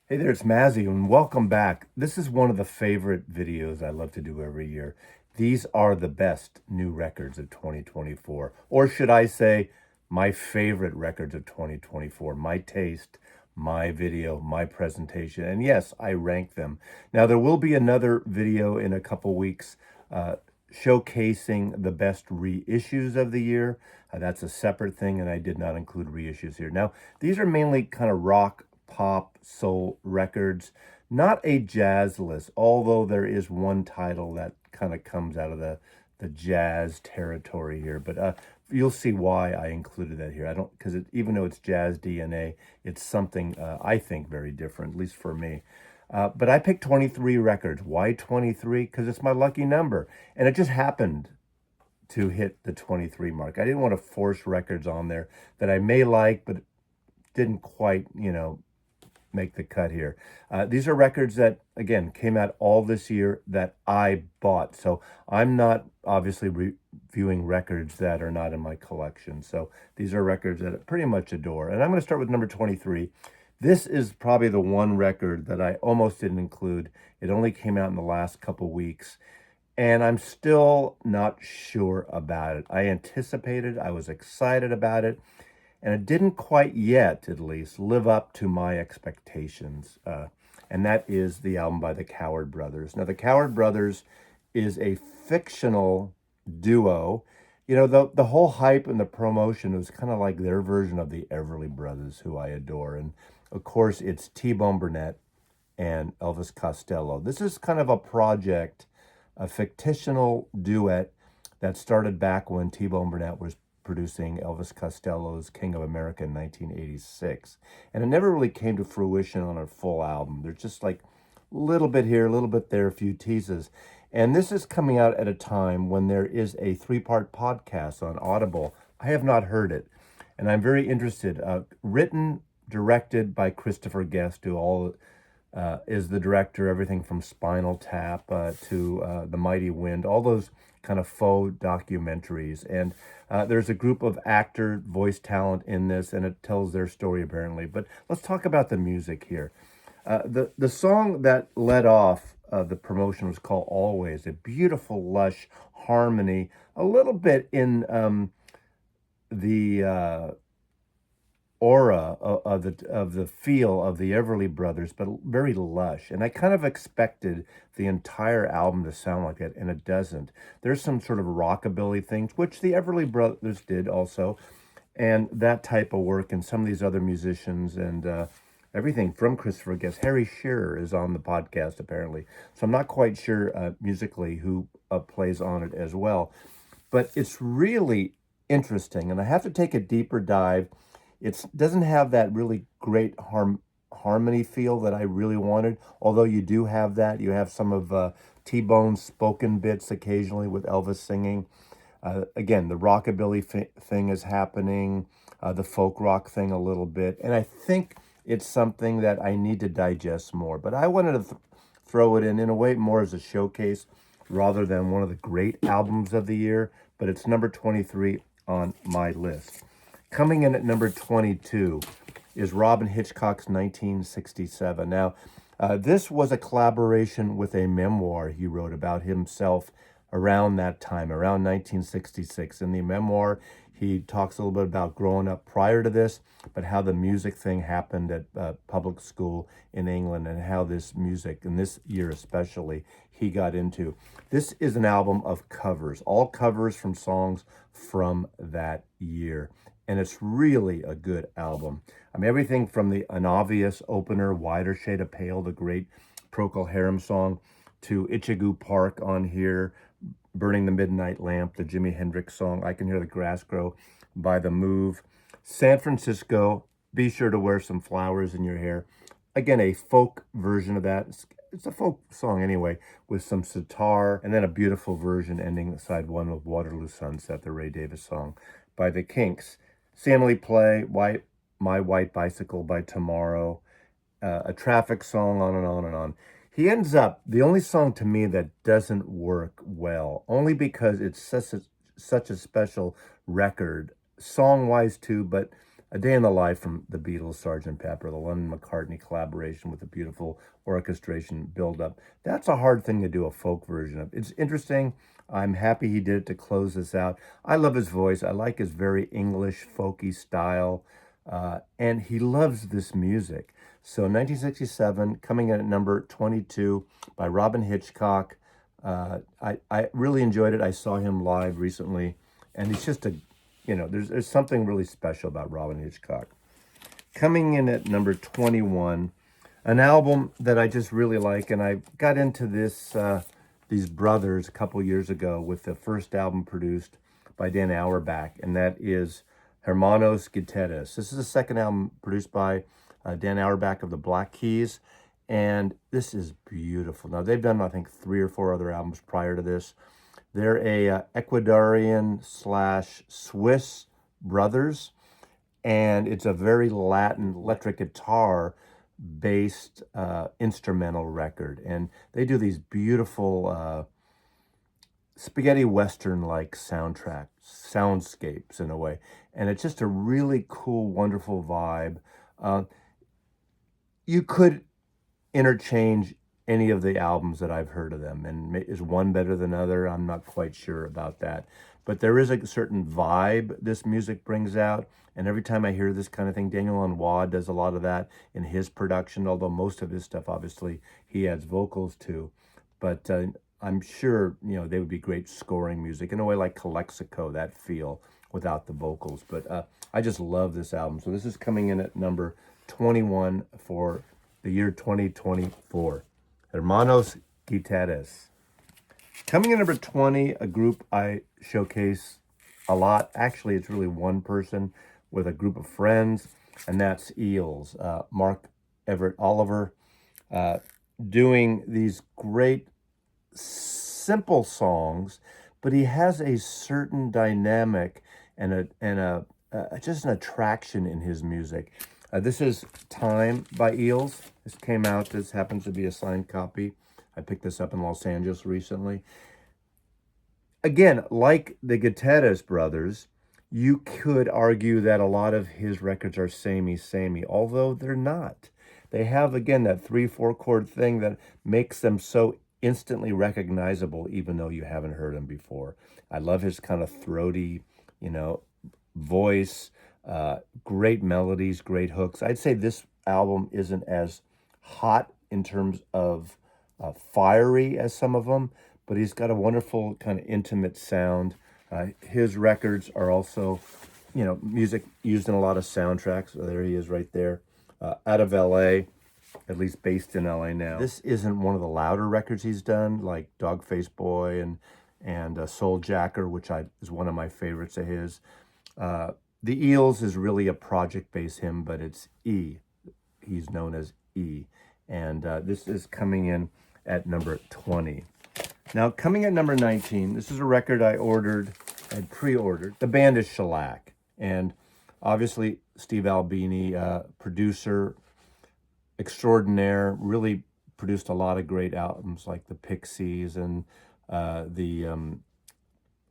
Hey there, it's Mazzy, and welcome back. This is one of the favorite videos I love to do every year. These are the best new records of 2024, or should I say, my favorite records of 2024, my taste, my video, my presentation, and yes, I rank them. Now, there will be another video in a couple weeks showcasing the best reissues of the year. That's a separate thing, and I did not include reissues here. Now, these are mainly kind of rock, pop, soul records, not a jazz list, although there is one title that kind of comes out of the jazz territory here. But you'll see why I included that here. I don't, because even though it's jazz DNA, it's something I think very different, at least for me. But I picked 23 records. Why 23? Because it's my lucky number. And it just happened to hit the 23 mark. I didn't want to force records on there that I may like, but didn't quite, make the cut here. These are records that, again, came out all this year that I bought. So I'm not obviously reviewing records that are not in my collection. So these are records that I pretty much adore. And I'm going to start with number 23. This is probably the one record that I almost didn't include. It only came out in the last couple weeks. And I'm still not sure about it. I anticipated, I was excited about it, and it didn't quite yet, at least, live up to my expectations. And that is the album by the Coward Brothers. Now, the Coward Brothers is a fictional duo. The whole hype and the promotion was kind of like their version of the Everly Brothers, who I adore. And of course, it's T-Bone Burnett and Elvis Costello. This is kind of a project, a fictional duet that started back when T-Bone Burnett was producing Elvis Costello's King of America in 1986. And it never really came to fruition on a full album. There's just like a little bit here, a little bit there, a few teases. And this is coming out at a time when there is a three-part podcast on Audible. I have not heard it, and I'm very interested. Written, directed by Christopher Guest, who all is the director, everything from Spinal Tap to The Mighty Wind, all those kind of faux documentaries. And there's a group of actor voice talent in this, and it tells their story apparently. But let's talk about the music here. The song that led off the promotion was called Always, a beautiful, lush harmony, a little bit in the aura of the feel of the Everly Brothers, but very lush. And I kind of expected the entire album to sound like that, and it doesn't. There's some sort of rockabilly things, which the Everly Brothers did also, and that type of work, and some of these other musicians, and everything from Christopher Guest. Harry Shearer is on the podcast apparently, so I'm not quite sure musically who plays on it as well, but it's really interesting, and I have to take a deeper dive. It doesn't have that really great harmony feel that I really wanted, although you do have that. You have some of T-Bone's spoken bits occasionally with Elvis singing. Again, the rockabilly thing is happening, the folk rock thing a little bit, and I think it's something that I need to digest more. But I wanted to throw it in a way more as a showcase rather than one of the great albums of the year, but it's number 23 on my list. Coming in at number 22 is Robyn Hitchcock's 1967. Now, this was a collaboration with a memoir he wrote about himself around that time, around 1966. In the memoir, he talks a little bit about growing up prior to this, but how the music thing happened at public school in England and how this music, in this year especially, he got into. This is an album of covers, all covers from songs from that year. And it's really a good album. I mean, everything from An Obvious opener, Wider Shade of Pale, the great Procol Harum song, to Ichigu Park on here, Burning the Midnight Lamp, the Jimi Hendrix song, I Can Hear the Grass Grow by The Move, San Francisco, Be Sure to Wear Some Flowers in Your Hair. Again, a folk version of that. It's a folk song anyway, with some sitar, and then a beautiful version ending side one of Waterloo Sunset, the Ray Davis song by the Kinks. Family Play, My White Bicycle by Tomorrow, a Traffic song, on and on and on. He ends up, the only song to me that doesn't work well, only because it's such a special record, song-wise too, but A Day in the Life from the Beatles, Sgt. Pepper, the Lennon-McCartney collaboration with a beautiful orchestration build-up. That's a hard thing to do a folk version of. It's interesting. I'm happy he did it to close this out. I love his voice. I like his very English, folky style, and he loves this music. So 1967, coming in at number 22 by Robyn Hitchcock. I really enjoyed it. I saw him live recently, and he's just there's something really special about Robyn Hitchcock. Coming in at number 21, an album that I just really like, and I got into these brothers a couple years ago with the first album produced by Dan Auerbach, and that is Hermanos Gutierrez. This is the second album produced by Dan Auerbach of the Black Keys, and this is beautiful. Now, they've done, I think, 3 or 4 other albums prior to this. They're a Ecuadorian/Swiss brothers, and it's a very Latin electric guitar-based instrumental record. And they do these beautiful spaghetti western-like soundscapes in a way. And it's just a really cool, wonderful vibe. You could interchange any of the albums that I've heard of them, and is one better than other? I'm not quite sure about that, but there is a certain vibe this music brings out, and every time I hear this kind of thing, Daniel Lanois does a lot of that in his production, although most of his stuff, obviously, he adds vocals to, but I'm sure, they would be great scoring music, in a way like Calexico, that feel, without the vocals, but I just love this album. So this is coming in at number 21 for the year 2024. Hermanos Gutierrez. Coming in number 20, a group I showcase a lot. Actually, it's really one person with a group of friends, and that's Eels. Mark Everett Oliver doing these great, simple songs, but he has a certain dynamic and just an attraction in his music. This is Time by Eels. This came out. This happens to be a signed copy. I picked this up in Los Angeles recently. Again, like the Gutierrez brothers, you could argue that a lot of his records are samey, although they're not. They have, again, that 3/4 chord thing that makes them so instantly recognizable, even though you haven't heard them before. I love his kind of throaty, voice. Great melodies, great hooks. I'd say this album isn't as hot in terms of fiery as some of them, but he's got a wonderful kind of intimate sound. His records are also, music used in a lot of soundtracks. So there he is right there. Out of LA, at least based in LA now. This isn't one of the louder records he's done, like Dogface Boy and Soul Jacker, which is one of my favorites of his. The Eels is really a project-based hymn, but it's E. He's known as E. And this is coming in at number 20. Now, coming at number 19, this is a record I had pre-ordered. The band is Shellac. And obviously, Steve Albini, producer extraordinaire, really produced a lot of great albums like the Pixies and the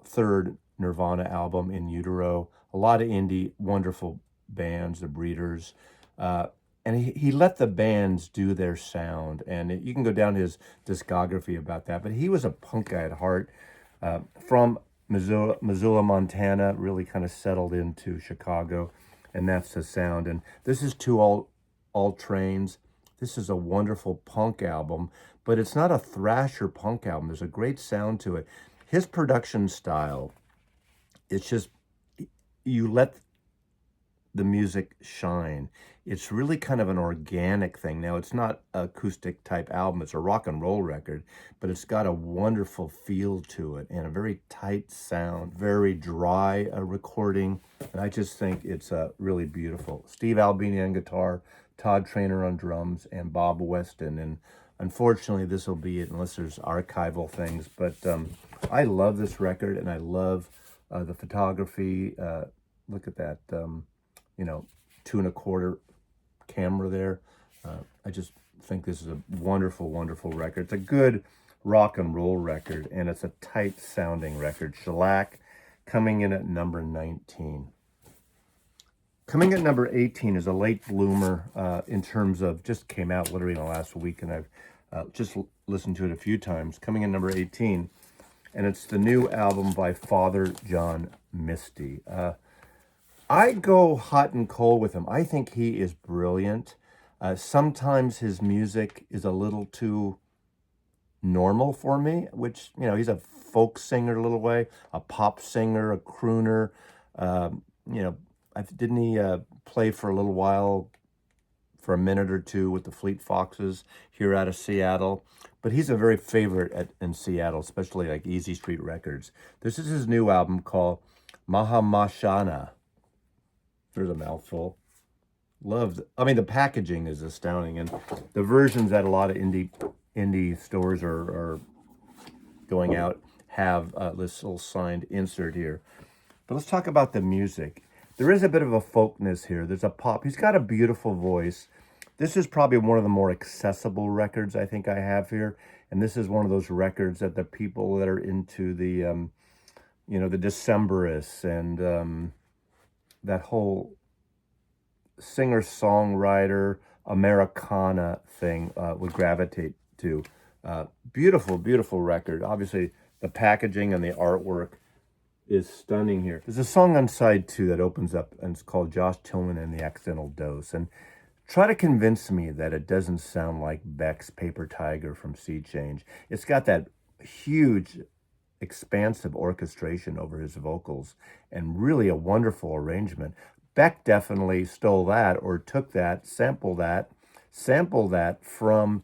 third Nirvana album, In Utero. A lot of indie, wonderful bands, the Breeders. And he let the bands do their sound. And you can go down his discography about that. But he was a punk guy at heart. From Missoula, Montana, really kind of settled into Chicago. And that's the sound. And this is To All Trains. This is a wonderful punk album. But it's not a thrasher punk album. There's a great sound to it. His production style, it's just, you let the music shine. It's really kind of an organic thing. Now, it's not an acoustic type album. It's a rock and roll record, but it's got a wonderful feel to it and a very tight sound, very dry recording. And I just think it's really beautiful. Steve Albini on guitar, Todd Trainer on drums, and Bob Weston. And unfortunately, this will be it unless there's archival things. But I love this record, and I love the photography. Look at that, 2 1/4 camera there. I just think this is a wonderful, wonderful record. It's a good rock and roll record, and it's a tight sounding record. Shellac coming in at number 19. Coming at number 18 is a late bloomer in terms of just came out literally in the last week, and I've just listened to it a few times. Coming in number 18, and it's the new album by Father John Misty. I go hot and cold with him. I think he is brilliant. Sometimes his music is a little too normal for me, which, you know, he's a folk singer a little way, a pop singer, a crooner. You know, didn't he play for a little while, for a minute or two with the Fleet Foxes here out of Seattle? But he's a very favorite in Seattle, especially like Easy Street Records. This is his new album called Mahamashana. There's a mouthful. Loved. I mean, the packaging is astounding, and the versions that a lot of indie stores are going out have this little signed insert here. But let's talk about the music. There is a bit of a folkness here. There's a pop. He's got a beautiful voice. This is probably one of the more accessible records I think I have here, and this is one of those records that the people that are into the, you know, the Decemberists and that whole singer-songwriter Americana thing would gravitate to. Beautiful, beautiful record. Obviously, the packaging and the artwork is stunning here. There's a song on side 2 that opens up, and it's called Josh Tillman and the Accidental Dose. And try to convince me that it doesn't sound like Beck's Paper Tiger from Sea Change. It's got that huge, expansive orchestration over his vocals and really a wonderful arrangement. Beck definitely stole that, or took that, sampled that from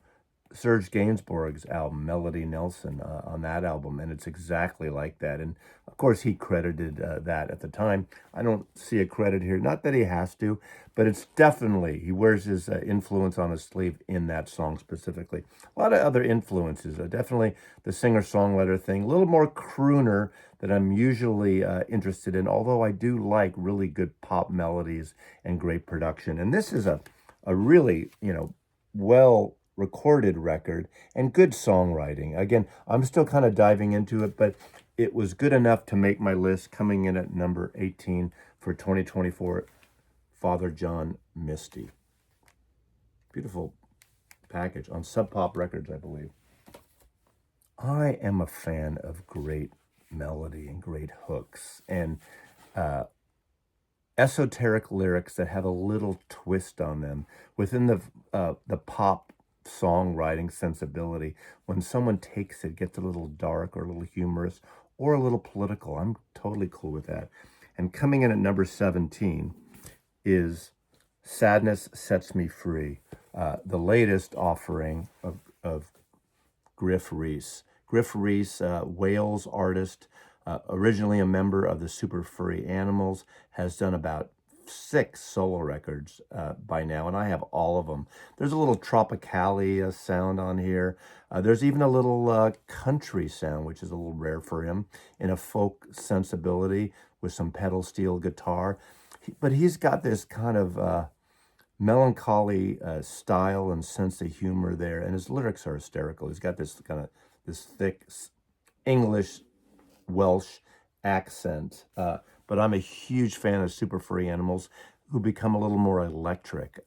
Serge Gainsbourg's album, Melody Nelson, on that album, and it's exactly like that. And of course, he credited that at the time. I don't see a credit here, not that he has to, but it's definitely, he wears his influence on his sleeve in that song specifically. A lot of other influences, definitely the singer-songwriter thing, a little more crooner that I'm usually interested in, although I do like really good pop melodies and great production. And this is a really, you know, well recorded record and good songwriting. Again, I'm still kind of diving into it, but it was good enough to make my list, coming in at number 18 for 2024, Father John Misty. Beautiful package on Sub Pop Records, I believe. I am a fan of great melody and great hooks and esoteric lyrics that have a little twist on them within the pop songwriting sensibility. When someone takes it, gets a little dark or a little humorous or a little political, I'm totally cool with that. And coming in at number 17 is Sadness Sets Me Free, the latest offering of Griff Rhys. Griff Rhys, Wales artist, originally a member of the Super Furry Animals, has done about 6 solo records by now, and I have all of them. There's a little Tropicalia sound on here. There's even a little country sound, which is a little rare for him, in a folk sensibility with some pedal steel guitar. But he's got this kind of melancholy style and sense of humor there, and his lyrics are hysterical. He's got this kind of this thick English Welsh accent, but I'm a huge fan of Super Furry Animals, who become a little more electric.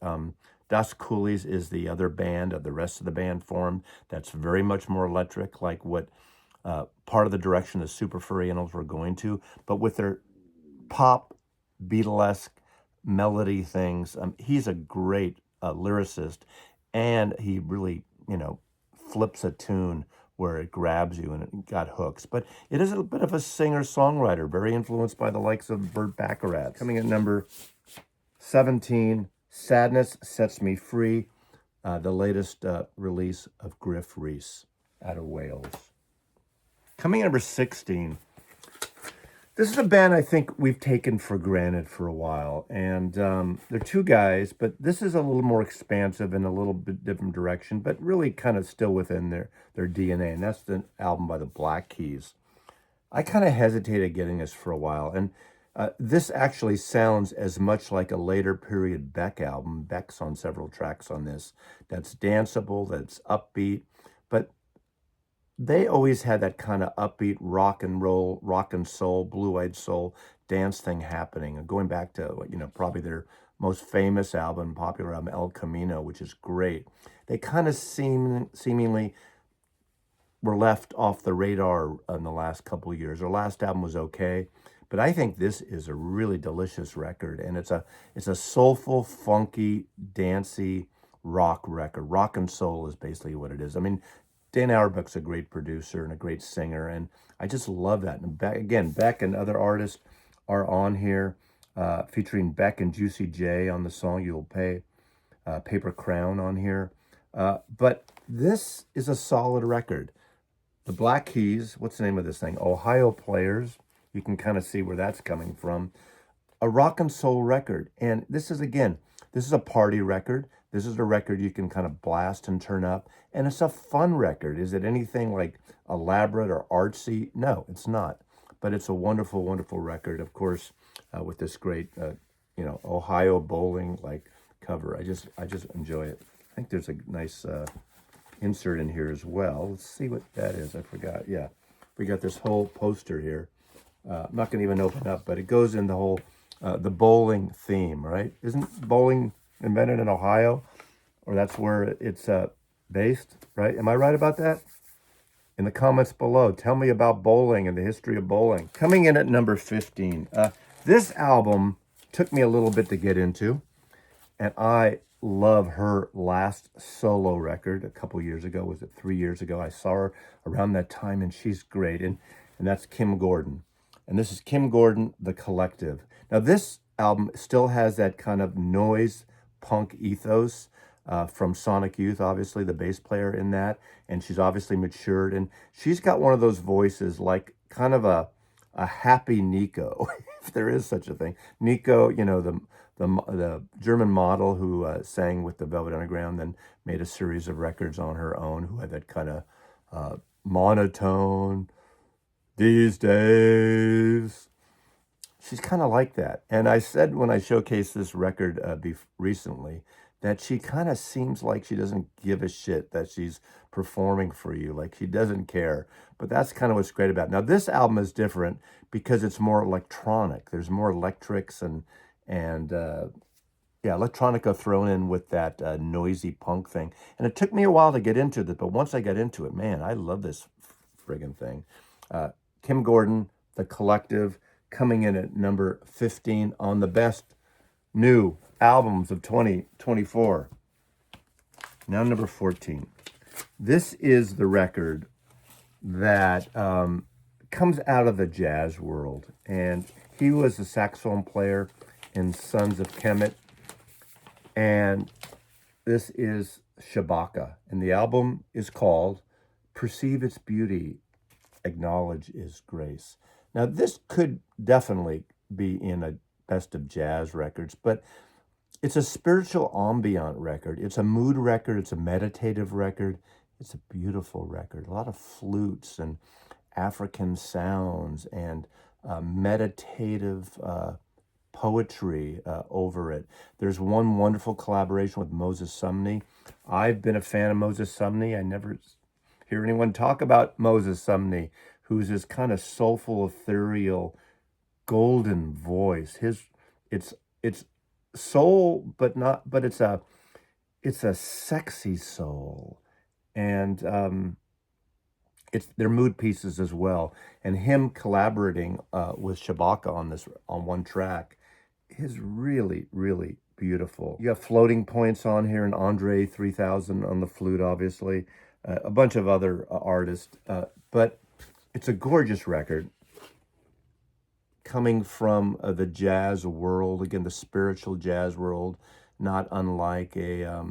Dust Coolies is the other band of the rest of the band formed that's very much more electric, like what part of the direction the Super Furry Animals were going to, but with their pop, Beatlesque melody things. He's a great lyricist, and he really, you know, flips a tune where it grabs you and it got hooks. But it is a bit of a singer-songwriter, very influenced by the likes of Burt Bacharach. Coming at number 17, Sadness Sets Me Free, the latest release of Griff Rhys out of Wales. Coming at number 16, this is a band I think we've taken for granted for a while, and they're 2 guys, but this is a little more expansive in a little bit different direction, but really kind of still within their DNA, and that's the album by the Black Keys. I kind of hesitated getting this for a while, and this actually sounds as much like a later period Beck album. Beck's on several tracks on this. That's danceable, that's upbeat, but they always had that kind of upbeat rock and roll, rock and soul, blue-eyed soul dance thing happening. And going back to, probably their most famous album, popular album, El Camino, which is great. They kind of seemingly were left off the radar in the last couple of years. Their last album was okay, but I think this is a really delicious record, and it's a soulful, funky, dancey rock record. Rock and soul is basically what it is. I mean, Dan Auerbach's a great producer and a great singer, and I just love that. And Beck and other artists are on here, featuring Beck and Juicy J on the song "You'll Pay," Paper Crown on here. But this is a solid record. The Black Keys, what's the name of this thing? Ohio Players. You can kind of see where that's coming from. A rock and soul record. And this is a party record. This is a record you can kind of blast and turn up. And it's a fun record. Is it anything like elaborate or artsy? No, it's not. But it's a wonderful, wonderful record, of course, with this great, Ohio bowling like cover. I just enjoy it. I think there's a nice insert in here as well. Let's see what that is. I forgot. Yeah, we got this whole poster here. I'm not going to even open up, but it goes in the whole the bowling theme, right? Isn't bowling invented in Ohio, or that's where it's based, right? Am I right about that? In the comments below, tell me about bowling and the history of bowling. Coming in at number 15, this album took me a little bit to get into, and I love her last solo record a couple years ago. Was it 3 years ago? I saw her around that time, and she's great. And that's Kim Gordon. And this is Kim Gordon, The Collective. Now, this album still has that kind of noise punk ethos from Sonic Youth, obviously, the bass player in that. And she's obviously matured. And she's got one of those voices like kind of a happy Nico, if there is such a thing. Nico, the German model who sang with the Velvet Underground, then made a series of records on her own, who had that kind of monotone, these days. She's kind of like that. And I said when I showcased this record recently that she kind of seems like she doesn't give a shit that she's performing for you. Like she doesn't care. But that's kind of what's great about it. Now, this album is different because it's more electronic. There's more electrics and electronica thrown in with that noisy punk thing. And it took me a while to get into it, but once I got into it, man, I love this friggin' thing. Kim Gordon, The Collective, coming in at number 15 on the best new albums of 2024. Now number 14. This is the record that comes out of the jazz world. And he was a saxophone player in Sons of Kemet. And this is Shabaka. And the album is called Perceive Its Beauty, Acknowledge Its Grace. Now, this could definitely be in a best of jazz records, but it's a spiritual ambient record. It's a mood record. It's a meditative record. It's a beautiful record. A lot of flutes and African sounds and meditative poetry over it. There's one wonderful collaboration with Moses Sumney. I've been a fan of Moses Sumney. I never hear anyone talk about Moses Sumney, who's this kind of soulful, ethereal, golden voice. It's soul, but it's a sexy soul, and it's their mood pieces as well. And him collaborating with Shabaka on one track is really, really beautiful. You have Floating Points on here and Andre 3000 on the flute, obviously, a bunch of other artists, but it's a gorgeous record coming from the jazz world, again, the spiritual jazz world, not unlike a,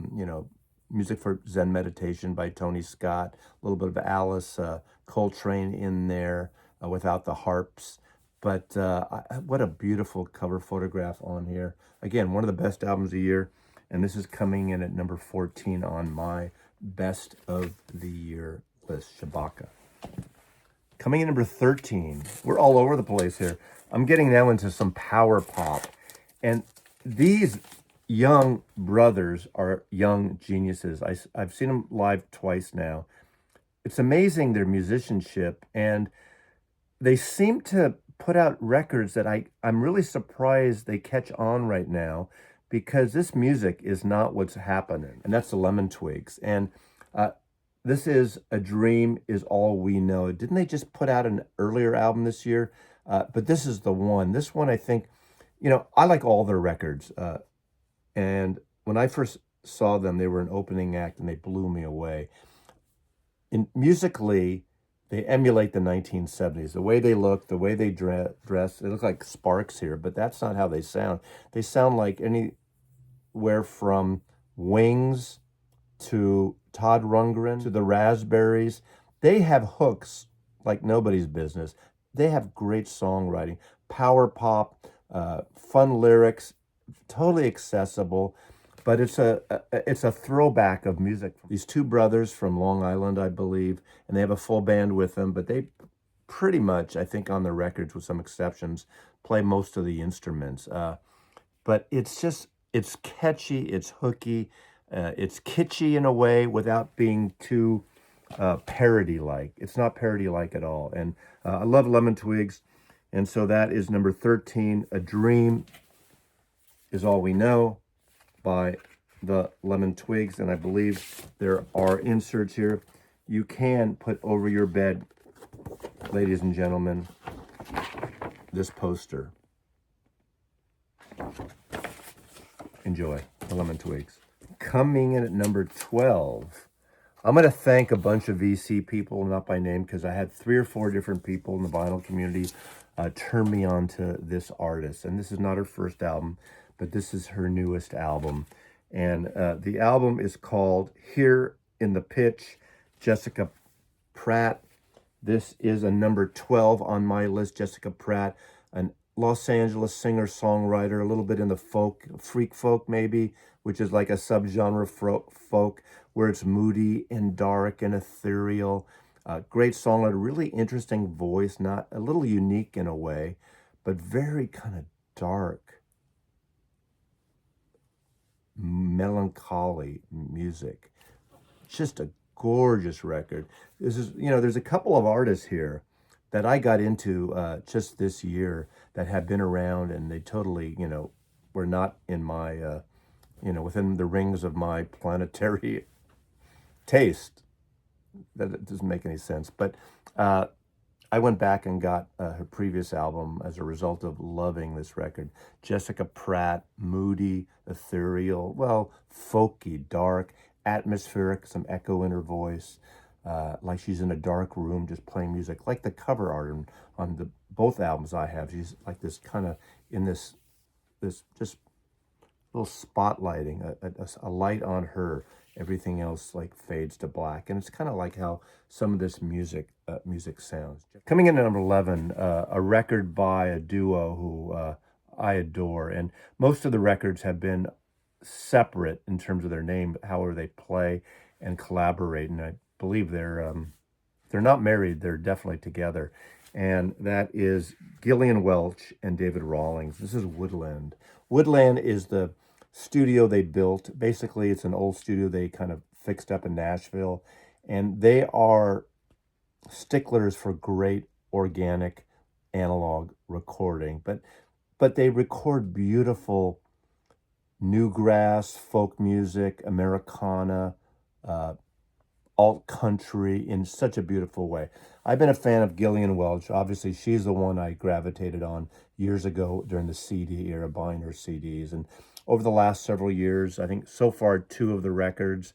Music for Zen Meditation by Tony Scott, a little bit of Alice Coltrane in there without the harps. But what a beautiful cover photograph on here. Again, one of the best albums of the year. And this is coming in at number 14 on my best of the year list, Shabaka. Coming in number 13, we're all over the place here. I'm getting now into some power pop. And these young brothers are young geniuses. I've seen them live twice now. It's amazing their musicianship, and they seem to put out records that I'm really surprised they catch on right now, because this music is not what's happening. And that's the Lemon Twigs. And uh, this is A Dream Is All We Know. Didn't they just put out an earlier album this year? But this is the one. This one, I think, I like all their records. And when I first saw them, they were an opening act and they blew me away. Musically, they emulate the 1970s. The way they look, the way they dress, they look like Sparks here, but that's not how they sound. They sound like anywhere from Wings to Todd Rundgren to the Raspberries. They have hooks like nobody's business. They have great songwriting, power pop, fun lyrics, totally accessible. But it's a throwback of music. These two brothers from Long Island, I believe, and they have a full band with them, but they pretty much, I think on the records with some exceptions, play most of the instruments. But it's catchy, it's hooky, it's kitschy in a way without being too parody-like. It's not parody-like at all. And I love Lemon Twigs. And so that is number 13, A Dream Is All We Know, by the Lemon Twigs. And I believe there are inserts here you can put over your bed, ladies and gentlemen, this poster. Enjoy the Lemon Twigs. Coming in at number 12, I'm going to thank a bunch of VC people, not by name, because I had 3 or 4 different people in the vinyl community turn me on to this artist. And this is not her first album, but this is her newest album. And the album is called Here in the Pitch, Jessica Pratt. This is a number 12 on my list. Jessica Pratt, an Los Angeles singer-songwriter, a little bit in the freak folk maybe, which is like a subgenre folk, where it's moody and dark and ethereal. Great songwriter, really interesting voice, not a little unique in a way, but very kind of dark, melancholy music. Just a gorgeous record. There's a couple of artists here that I got into just this year that have been around, and they totally, were not in my, within the rings of my planetary taste. That doesn't make any sense. But I went back and got her previous album as a result of loving this record. Jessica Pratt, moody, ethereal, well, folky, dark, atmospheric, some echo in her voice, like she's in a dark room just playing music, like the cover art on both albums I have. She's like this kind of in this just little spotlighting, a light on her. Everything else like fades to black, and it's kind of like how some of this music sounds. Coming in at number 11, a record by a duo who I adore, and most of the records have been separate in terms of their name, however they play and collaborate, and I believe they're not married, they're definitely together, and that is Gillian Welch and David Rawlings. This is Woodland. Woodland is the studio they built. Basically, it's an old studio they kind of fixed up in Nashville, and they are sticklers for great organic analog recording, but they record beautiful newgrass, folk music, Americana, alt country in such a beautiful way. I've been a fan of Gillian Welch. Obviously, she's the one I gravitated on years ago during the CD era, buying her CDs. And over the last several years, I think so far 2 of the records,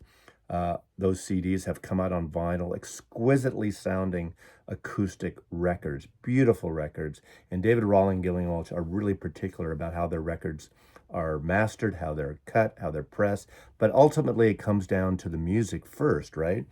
those CDs have come out on vinyl, exquisitely sounding acoustic records, beautiful records. And David Rawlings and Gillian Welch are really particular about how their records are mastered, how they're cut, how they're pressed. But ultimately, it comes down to the music first, right?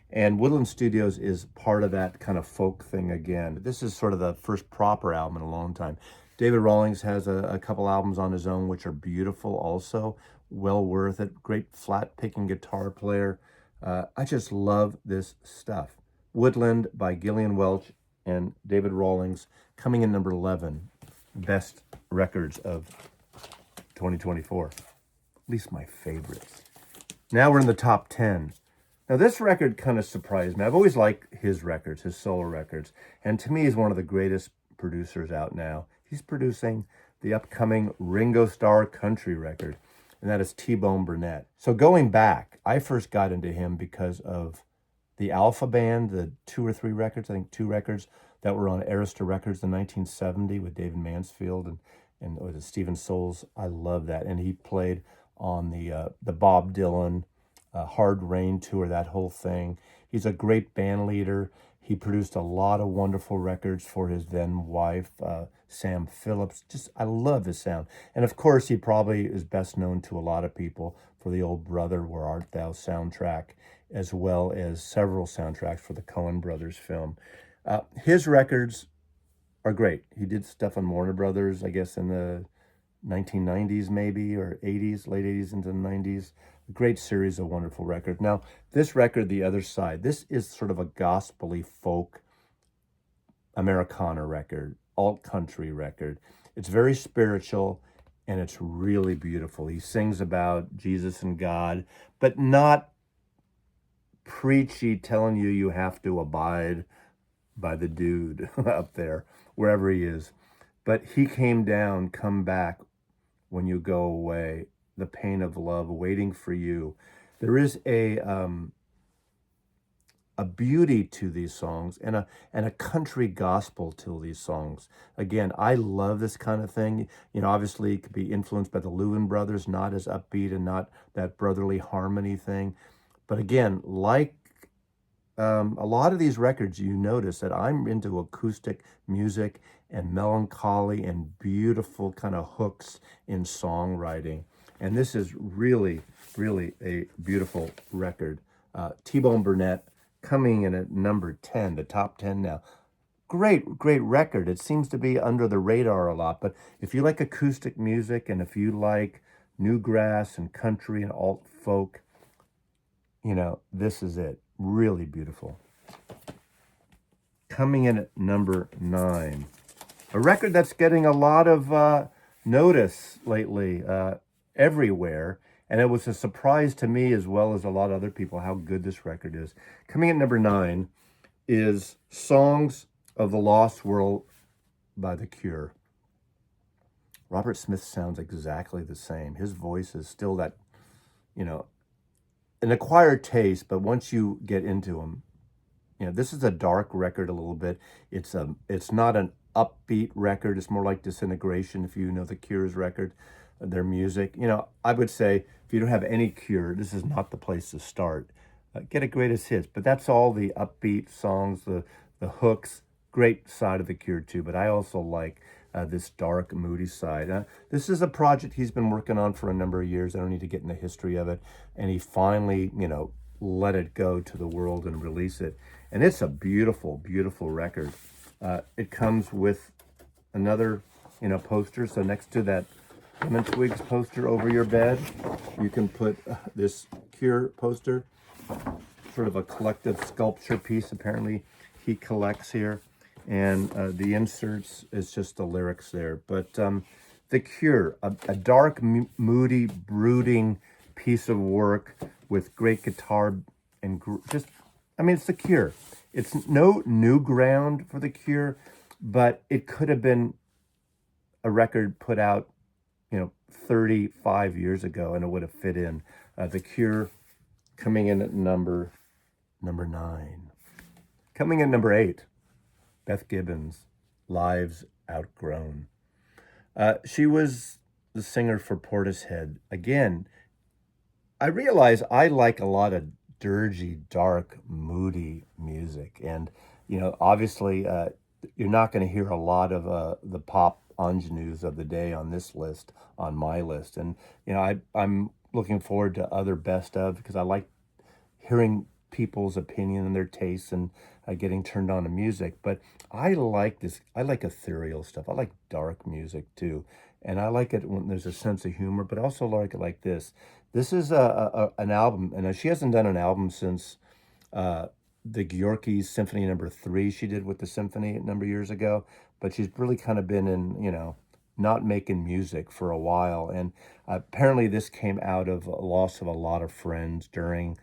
And Woodland Studios is part of that kind of folk thing again. This is sort of the first proper album in a long time. David Rawlings has a couple albums on his own, which are beautiful also, well worth it. Great flat-picking guitar player. I just love this stuff. Woodland by Gillian Welch and David Rawlings, coming in number 11, best records of 2024. At least my favorites. Now we're in the top 10. Now this record kind of surprised me. I've always liked his records, his solo records, and to me he's one of the greatest producers out now. He's producing the upcoming Ringo Starr country record, and that is T-Bone Burnett. So going back, I first got into him because of the Alpha Band, the 2 or 3 records, I think 2 records that were on Arista Records in 1970 with David Mansfield and was it Stephen Souls? I love that. And he played on the Bob Dylan Hard Rain tour, that whole thing. He's a great band leader. He produced a lot of wonderful records for his then wife, Sam Phillips. I love his sound. And of course, he probably is best known to a lot of people for the old Brother, Where Art Thou soundtrack, as well as several soundtracks for the Coen Brothers film. His records are great. He did stuff on Warner Brothers, I guess, in the 1990s maybe, or 80s, late 80s into the 90s. A great series of wonderful records. Now, this record, The Other Side, this is sort of a gospel-y folk Americana record, alt-country record. It's very spiritual, and it's really beautiful. He sings about Jesus and God, but not preachy, telling you have to abide by the dude up there, wherever he is. But he came down, come back when you go away, the pain of love waiting for you. There is a beauty to these songs and a country gospel to these songs. Again, I love this kind of thing. You know, obviously it could be influenced by the Louvin Brothers, not as upbeat and not that brotherly harmony thing. But again, like a lot of these records, you notice that I'm into acoustic music and melancholy and beautiful kind of hooks in songwriting. And this is really, really a beautiful record. T-Bone Burnett coming in at number 10, the top 10 now. Great record. It seems to be under the radar a lot. But if you like acoustic music and if you like newgrass and country and alt folk, you know, this is it. Really beautiful. Coming in at number 9, a record that's getting a lot of notice lately everywhere, and it was a surprise to me as well as a lot of other people how good this record is. Coming at number 9 is Songs of the Lost World by The Cure. Robert Smith sounds exactly the same. His voice is still that, you know, an acquired taste, but once you get into them, you know, this is a dark record a little bit. It's not an upbeat record. It's more like Disintegration, if you know the Cure's record, their music. You know, I would say if you don't have any Cure, this is not the place to start. Get a greatest hits, but that's all the upbeat songs, the hooks, great side of the Cure too. But I also like this dark, moody side. This is a project he's been working on for a number of years. I don't need to get in the history of it. And he finally, you know, let it go to the world and release it. And it's a beautiful, beautiful record. It comes with another, you know, poster. So next to that Lemon Twigs poster over your bed, you can put this Cure poster, sort of a collective sculpture piece apparently he collects here. And the inserts is just the lyrics there. But The Cure, a dark, moody, brooding piece of work with great guitar and just, I mean, it's The Cure. It's no new ground for The Cure, but it could have been a record put out, you know, 35 years ago, and it would have fit in. The Cure coming in at number 9. Coming in number 8. Beth Gibbons, Lives Outgrown. She was the singer for Portishead. Again, I realize I like a lot of dirgy, dark, moody music. And, you know, obviously you're not going to hear a lot of the pop ingenues of the day on this list, on my list. And, you know, I'm looking forward to other best of, because I like hearing people's opinion and their tastes and getting turned on to music. But I like ethereal stuff. I like dark music too. And I like it when there's a sense of humor, but also like it like this. This is an album, and she hasn't done an album since the Gyorky's Symphony Number 3 she did with the symphony a number of years ago. But she's really kind of been in, you know, not making music for a while. And apparently this came out of a loss of a lot of friends during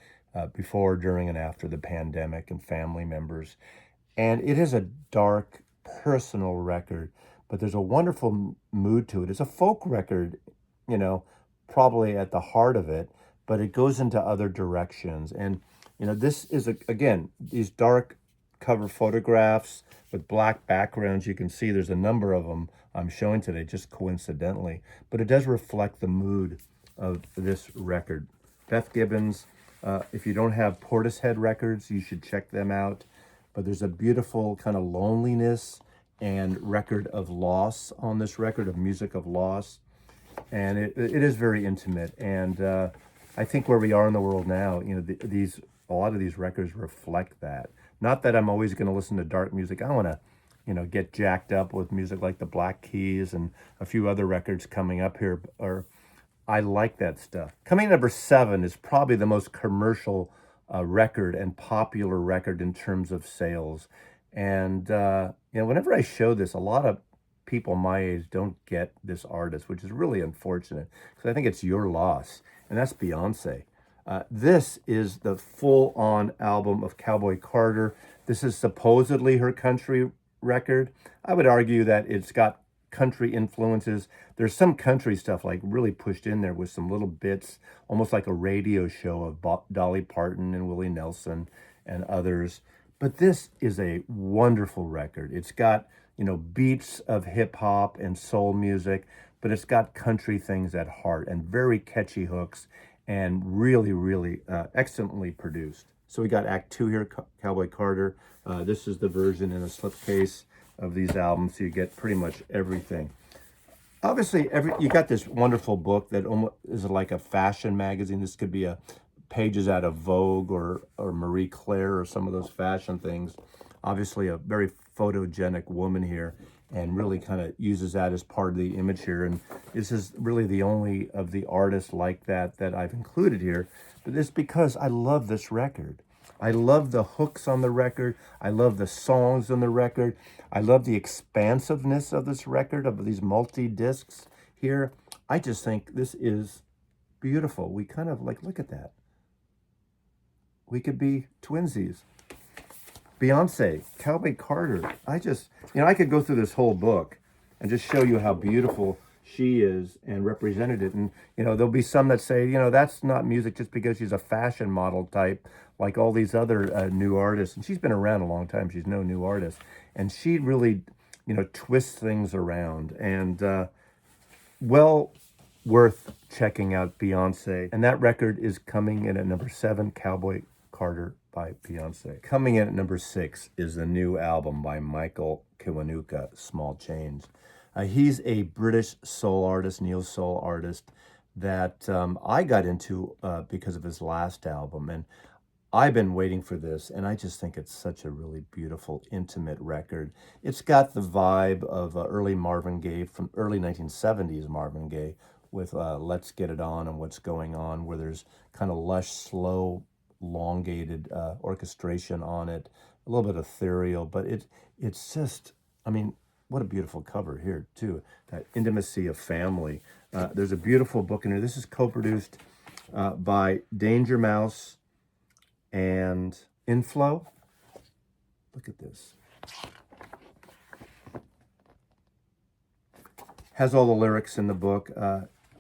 before, during, and after the pandemic, and family members. And it is a dark, personal record, but there's a wonderful mood to it. It's a folk record, you know, probably at the heart of it, but it goes into other directions. And, this is, again, these dark cover photographs with black backgrounds. You can see there's a number of them I'm showing today, just coincidentally, but it does reflect the mood of this record. Beth Gibbons, if you don't have Portishead records, you should check them out. But there's a beautiful kind of loneliness and record of loss on this record, of music of loss. And it is very intimate. And I think where we are in the world now, a lot of these records reflect that. Not that I'm always going to listen to dark music. I want to, get jacked up with music like the Black Keys and a few other records coming up here. Or I like that stuff. Coming in number 7 is probably the most commercial record and popular record in terms of sales. And, whenever I show this, a lot of people my age don't get this artist, which is really unfortunate because I think it's your loss. And that's Beyonce. This is the full-on album of Cowboy Carter. This is supposedly her country record. I would argue that it's got country influences. There's some country stuff like really pushed in there with some little bits, almost like a radio show of Dolly Parton and Willie Nelson and others. But this is a wonderful record. It's got, beats of hip hop and soul music, but it's got country things at heart and very catchy hooks and really, really excellently produced. So we got Act 2 here, Cowboy Carter. This is the version in a slipcase of these albums, so you get pretty much everything. Obviously, you got this wonderful book that almost is like a fashion magazine. This could be pages out of Vogue or Marie Claire or some of those fashion things. Obviously, a very photogenic woman here, and really kind of uses that as part of the image here. And this is really the only of the artists like that I've included here. But it's because I love this record. I love the hooks on the record. I love the songs on the record. I love the expansiveness of this record, of these multi-discs here. I just think this is beautiful. We kind of look at that. We could be twinsies. Beyonce, Cowboy Carter. I could go through this whole book and just show you how beautiful she is and represented it. And, there'll be some that say, that's not music just because she's a fashion model type, like all these other new artists. And she's been around a long time. She's no new artist. And she really, twists things around. And well worth checking out Beyonce. And that record is coming in at number 7, Cowboy Carter by Beyonce. Coming in at number 6 is the new album by Michael Kiwanuka, Small Change. He's a British soul artist, neo-soul artist that I got into because of his last album. And I've been waiting for this, and I just think it's such a really beautiful, intimate record. It's got the vibe of early Marvin Gaye, from early 1970s Marvin Gaye, with Let's Get It On and What's Going On, where there's kind of lush, slow, elongated orchestration on it, a little bit ethereal, but it's just, what a beautiful cover here, too. That intimacy of family. There's a beautiful book in here. This is co-produced by Danger Mouse and Inflow. Look at this. Has all the lyrics in the book.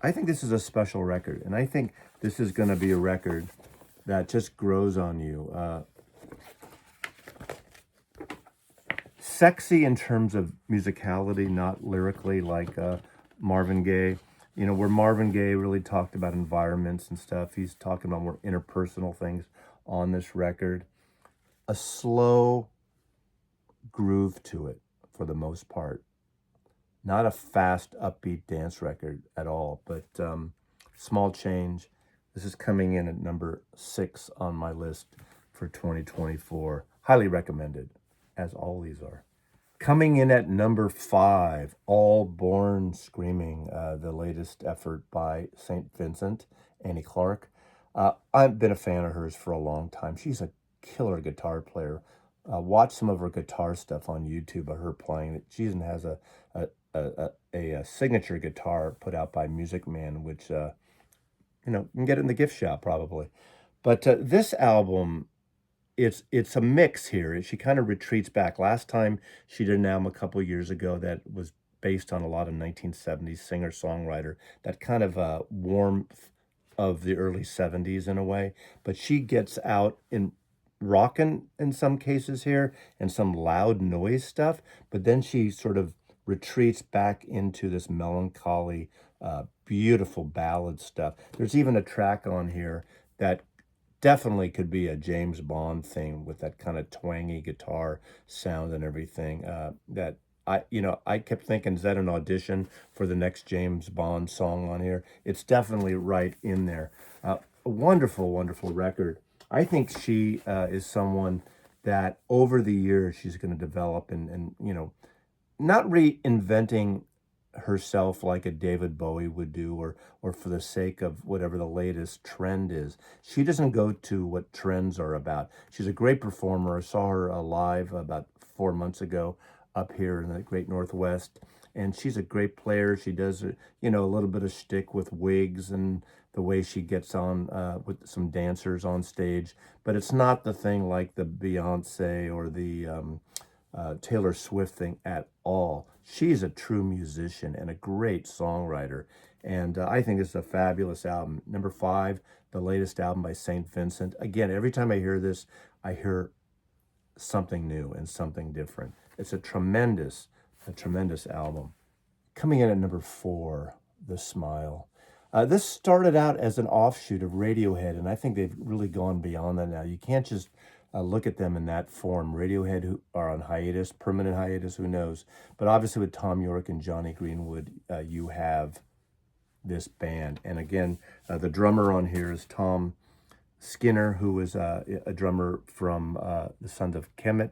I think this is a special record, and I think this is going to be a record that just grows on you. Sexy in terms of musicality, not lyrically like Marvin Gaye. Where Marvin Gaye really talked about environments and stuff, he's talking about more interpersonal things on this record. A slow groove to it for the most part. Not a fast, upbeat dance record at all, but Small Change. This is coming in at number 6 on my list for 2024. Highly recommended, as all these are. Coming in at number 5, All Born Screaming, the latest effort by St. Vincent, Annie Clark. I've been a fan of hers for a long time. She's a killer guitar player. Watch some of her guitar stuff on YouTube of her playing it. She even has a signature guitar put out by Music Man, which you can get in the gift shop probably. But this album it's a mix here. She kind of retreats back. Last time she did an album a couple years ago that was based on a lot of 1970s singer-songwriter, that kind of warmth of the early 70s in a way. But she gets out in rockin' in some cases here and some loud noise stuff, but then she sort of retreats back into this melancholy, beautiful ballad stuff. There's even a track on here that definitely could be a James Bond thing with that kind of twangy guitar sound and everything. That I kept thinking, is that an audition for the next James Bond song on here? It's definitely right in there. A wonderful, wonderful record. I think she is someone that over the years she's going to develop and not reinventing herself like a David Bowie would do, or for the sake of whatever the latest trend is. She doesn't go to what trends are about. She's a great performer. I saw her live about 4 months ago up here in the Great Northwest, and she's a great player. She does a little bit of shtick with wigs and the way she gets on with some dancers on stage, but it's not the thing like the Beyonce or the Taylor Swift thing at all. She's a true musician and a great songwriter. And I think it's a fabulous album. Number 5, the latest album by St. Vincent. Again, every time I hear this, I hear something new and something different. It's a tremendous album. Coming in at number 4, The Smile. This started out as an offshoot of Radiohead, and I think they've really gone beyond that now. You can't just look at them in that form. Radiohead, who are on hiatus, permanent hiatus, who knows? But obviously with Thom Yorke and Jonny Greenwood, you have this band. And again, the drummer on here is Tom Skinner, who is a drummer from the Sons of Kemet.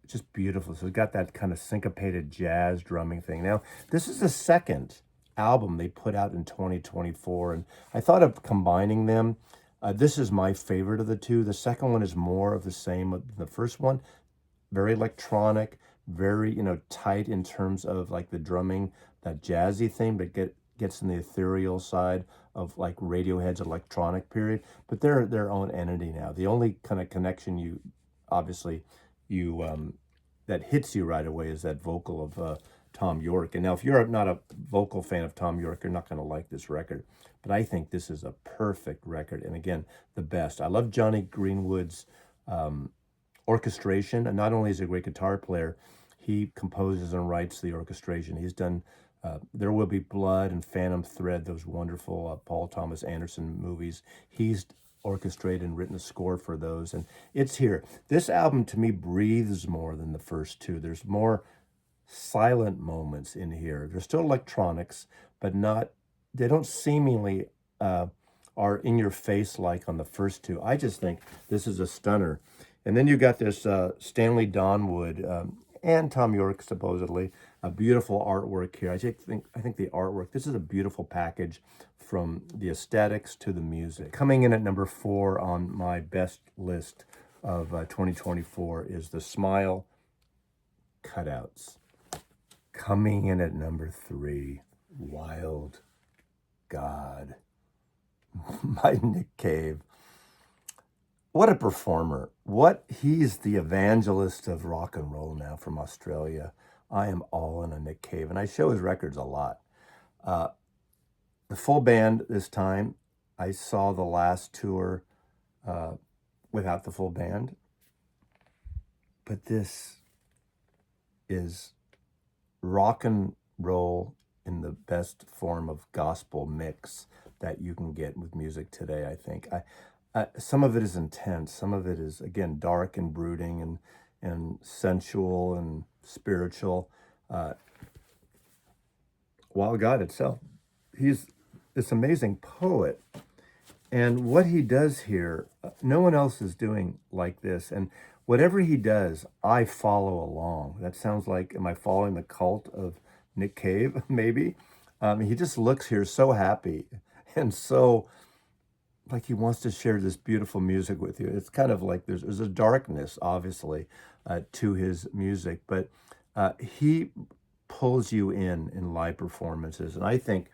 Just beautiful. So it's got that kind of syncopated jazz drumming thing. Now, this is the second album they put out in 2024, and I thought of combining them. This is my favorite of the two. The second one is more of the same than the first one. Very electronic, very, tight in terms of like the drumming, that jazzy thing, but gets in the ethereal side of like Radiohead's electronic period. But they're their own entity now. The only kind of connection that hits you right away is that vocal of Thom Yorke. And now, if you're not a vocal fan of Thom Yorke, you're not going to like this record. But I think this is a perfect record. And again, the best. I love Jonny Greenwood's orchestration. And not only is he a great guitar player, he composes and writes the orchestration. He's done There Will Be Blood and Phantom Thread, those wonderful Paul Thomas Anderson movies. He's orchestrated and written the score for those. And it's here. This album, to me, breathes more than the first two. There's more silent moments in here. There's still electronics, but they don't seemingly are in your face like on the first two. I just think this is a stunner. And then you got this Stanley Donwood and Thom Yorke, supposedly, a beautiful artwork here. I think the artwork, this is a beautiful package from the aesthetics to the music. Coming in at number 4 on my best list of 2024 is The Smile Cutouts. Coming in at number 3, Wild God by Nick Cave. What a performer. He's the evangelist of rock and roll now from Australia. I am all in on Nick Cave, and I show his records a lot. The full band this time. I saw the last tour without the full band. But this is rock and roll in the best form of gospel mix that you can get with music today, I think. Some of it is intense. Some of it is, again, dark and brooding and sensual and spiritual. Wild God itself. He's this amazing poet. And what he does here, no one else is doing like this. And whatever he does, I follow along. That sounds like, am I following the cult of Nick Cave, maybe? He just looks here so happy and so like he wants to share this beautiful music with you. It's kind of like there's a darkness, obviously, to his music, but he pulls you in live performances. And I think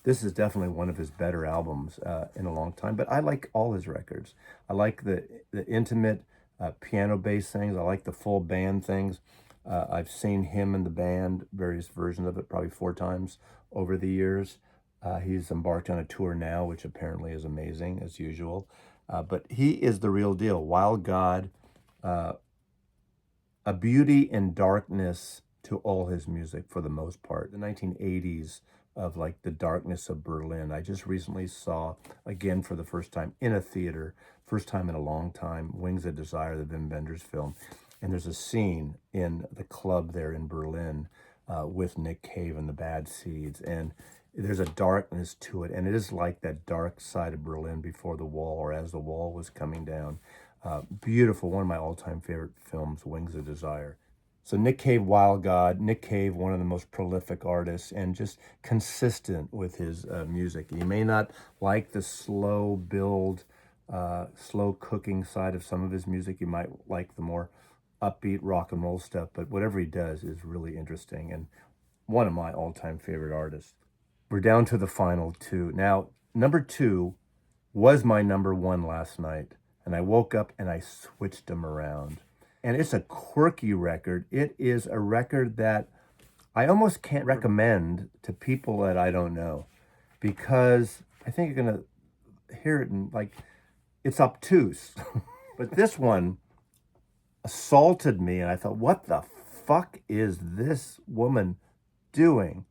this is definitely one of his better albums in a long time, but I like all his records. I like the intimate piano-based things. I like the full band things. I've seen him in the band, various versions of it, probably 4 times over the years. He's embarked on a tour now, which apparently is amazing, as usual. But he is the real deal. Wild God, a beauty in darkness to all his music for the most part. The 1980s of like the darkness of Berlin. I just recently saw, again for the first time in a theater, first time in a long time, Wings of Desire, the Wim Wenders film. And there's a scene in the club there in Berlin with Nick Cave and the Bad Seeds. And there's a darkness to it. And it is like that dark side of Berlin before the wall, or as the wall was coming down. Beautiful, one of my all-time favorite films, Wings of Desire. So Nick Cave, Wild God. Nick Cave, one of the most prolific artists and just consistent with his music. You may not like the slow build, slow cooking side of some of his music. You might like the more upbeat rock and roll stuff, but whatever he does is really interesting and one of my all-time favorite artists. We're down to the final two. Now, number 2 was my number 1 last night, and I woke up and I switched them around. And it's a quirky record. It is a record that I almost can't recommend to people that I don't know, because I think you're going to hear it and like, it's obtuse. But this one assaulted me, and I thought, what the fuck is this woman doing?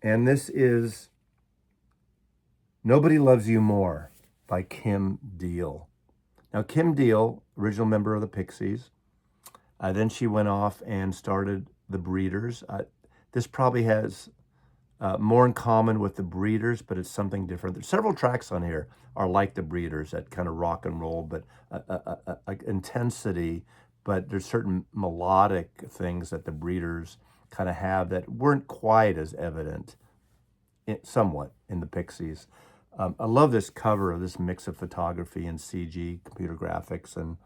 And this is Nobody Loves You More by Kim Deal. Now, Kim Deal, original member of the Pixies. Then she went off and started the Breeders. This probably has more in common with the Breeders, but it's something different. There's several tracks on here are like the Breeders, that kind of rock and roll, but intensity. But there's certain melodic things that the Breeders kind of have that weren't quite as evident, somewhat, in the Pixies. I love this cover of this mix of photography and CG, computer graphics, and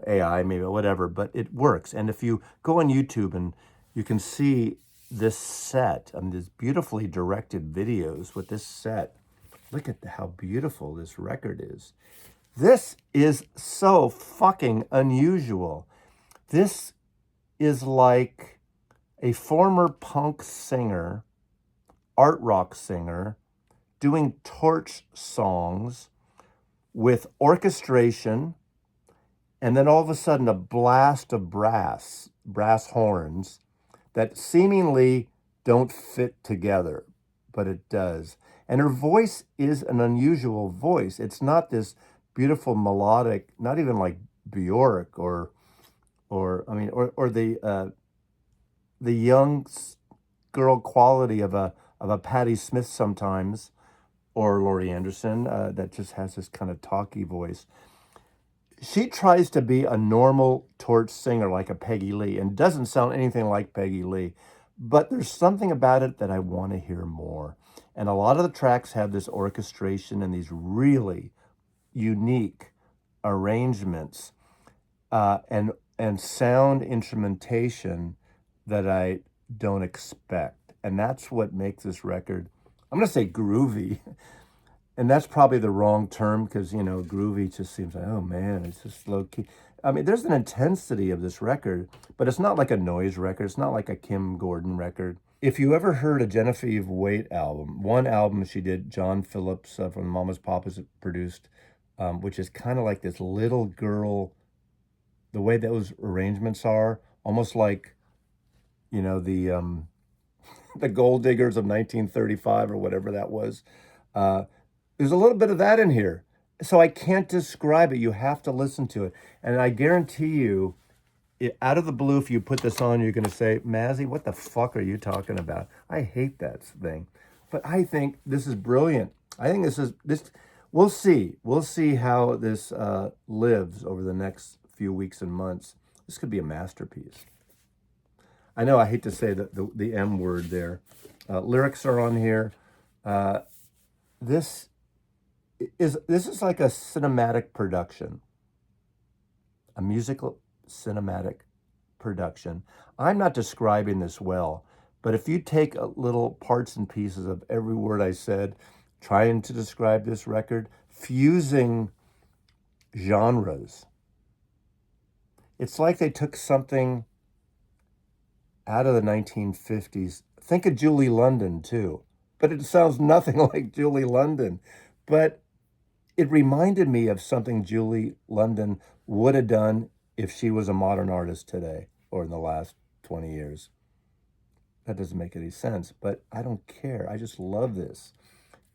AI, maybe, whatever, but it works. And if you go on YouTube and you can see this set, I mean, these beautifully directed videos with this set. Look at how beautiful this record is. This is so fucking unusual. This is like a former punk singer, art rock singer, doing torch songs with orchestration, and then all of a sudden a blast of brass horns that seemingly don't fit together, but it does. And her voice is an unusual voice. It's not this beautiful melodic, not even like Bjork or the young girl quality of a Patti Smith sometimes, or Laurie Anderson, that just has this kind of talky voice. She tries to be a normal torch singer like a Peggy Lee and doesn't sound anything like Peggy Lee, but there's something about it that I want to hear more. And a lot of the tracks have this orchestration and these really unique arrangements and sound instrumentation that I don't expect. And that's what makes this record, I'm going to say groovy. And that's probably the wrong term, because, groovy just seems like, oh man, it's just low key. I mean, there's an intensity of this record, but it's not like a noise record. It's not like a Kim Gordon record. If you ever heard a Genevieve Waite album, one album she did, John Phillips from Mama's Papa's produced, which is kind of like this little girl, the way those arrangements are, almost like, the Gold Diggers of 1935 or whatever that was. There's a little bit of that in here. So I can't describe it. You have to listen to it. And I guarantee you, out of the blue, if you put this on, you're going to say, Mazzy, what the fuck are you talking about? I hate that thing. But I think this is brilliant. I think this. We'll see. We'll see how this lives over the next few weeks and months. This could be a masterpiece. I know I hate to say the M word there. Lyrics are on here. This is like a cinematic production, a musical cinematic production. I'm not describing this well, but if you take little parts and pieces of every word I said, trying to describe this record, fusing genres, It's like they took something out of the 1950s. Think of Julie London too, but it sounds nothing like Julie London. But it reminded me of something Julie London would have done if she was a modern artist today or in the last 20 years. That doesn't make any sense, but I don't care. I just love this.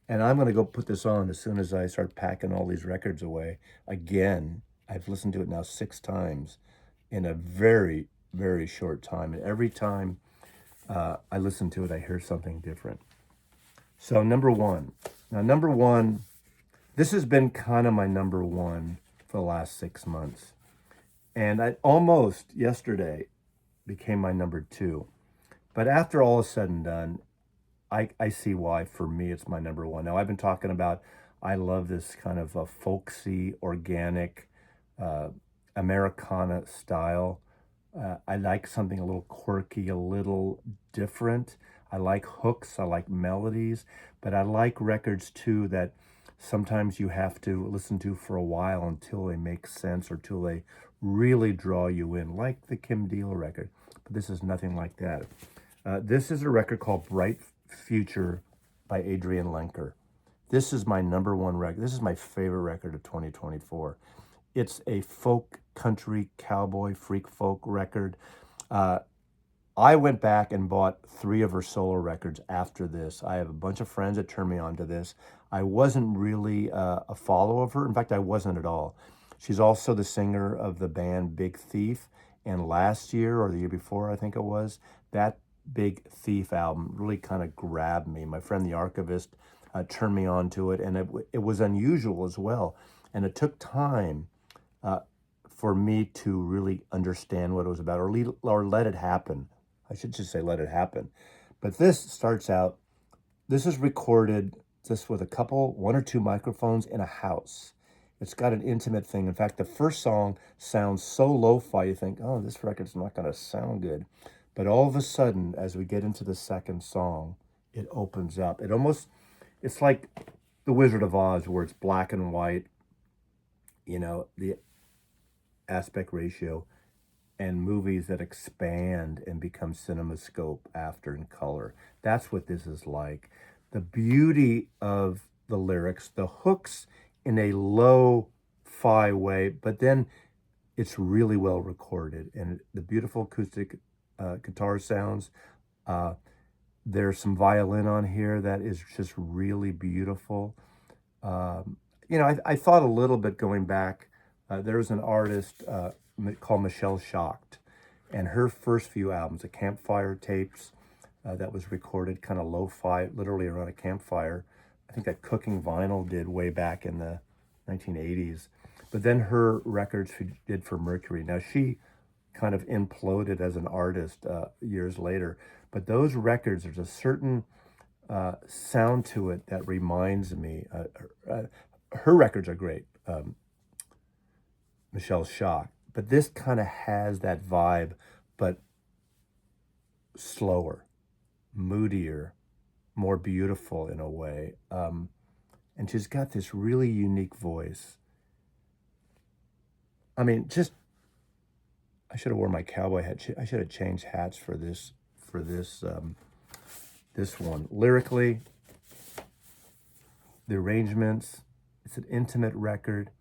And I'm going to go put this on as soon as I start packing all these records away. Again, I've listened to it now 6 times in a very, very short time. And every time I listen to it, I hear something different. So number one. Now, number one, this has been kind of my number one for the last 6 months. And I almost yesterday became my number two. But after all is said and done, I see why for me it's my number one. Now, I've been talking about I love this kind of a folksy, organic, Americana style. I like something a little quirky, a little different. I like hooks, I like melodies, but I like records too that sometimes you have to listen to for a while until they make sense or till they really draw you in, like the Kim Deal record. But this is nothing like that. This is a record called Bright Future by Adrian Lenker. This is my number one record. This is my favorite record of 2024. It's a folk, country, cowboy, freak folk record. I went back and bought 3 of her solo records after this. I have a bunch of friends that turned me on to this. I wasn't really a follower of her. In fact, I wasn't at all. She's also the singer of the band Big Thief. And last year or the year before, I think it was, that Big Thief album really kind of grabbed me. My friend, the archivist, turned me on to it. And it was unusual as well. And it took time for me to really understand what it was about or let it happen. I should just say let it happen. But this starts out, this is recorded just with one or two microphones in a house. It's got an intimate thing. In fact, the first song sounds so lo-fi, you think, oh, this record's not going to sound good. But all of a sudden, as we get into the second song, it opens up. It's like The Wizard of Oz, where it's black and white, the aspect ratio, and movies that expand and become CinemaScope after in color. That's what this is like. The beauty of the lyrics, the hooks in a lo-fi way, but then it's really well recorded, and the beautiful acoustic guitar sounds. There's some violin on here that is just really beautiful. I thought a little bit going back. There's an artist called Michelle Shocked, and her first few albums, the Campfire tapes, that was recorded kind of lo-fi, literally around a campfire. I think that Cooking Vinyl did way back in the 1980s. But then her records she did for Mercury. Now, she kind of imploded as an artist years later. But those records, there's a certain sound to it that reminds me. Her records are great, Michelle Shocked. But this kind of has that vibe, but slower, moodier, more beautiful in a way. And she's got this really unique voice. I mean, I should have worn my cowboy hat. I should have changed hats for this one. Lyrically, the arrangements, it's an intimate record.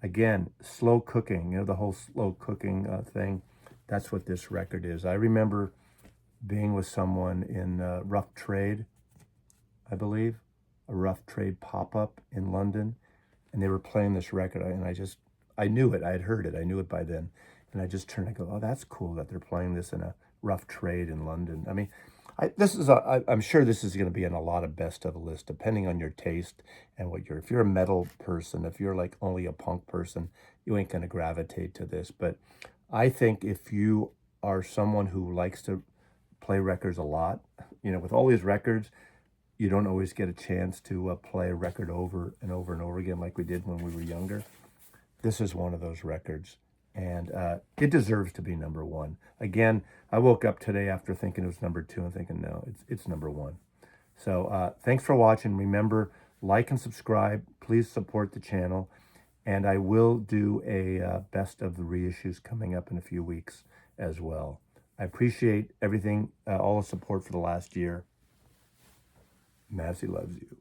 Again, slow cooking, the whole slow cooking thing. That's what this record is. I remember being with someone in Rough Trade, I believe, a Rough Trade pop-up in London, and they were playing this record, and I knew it. I had heard it. I knew it by then. And I just turned and go, oh, that's cool that they're playing this in a Rough Trade in London. I mean, I'm sure this is going to be in a lot of best of lists, depending on your taste and if you're a metal person, if you're like only a punk person, you ain't going to gravitate to this. But I think if you are someone who likes to play records a lot, with all these records, you don't always get a chance to play a record over and over and over again like we did when we were younger. This is one of those records. And it deserves to be number one. Again, I woke up today after thinking it was number 2 and thinking, no, it's number 1. So thanks for watching. Remember, like and subscribe. Please support the channel. And I will do a best of the reissues coming up in a few weeks as well. I appreciate everything, all the support for the last year. Mavsy loves you.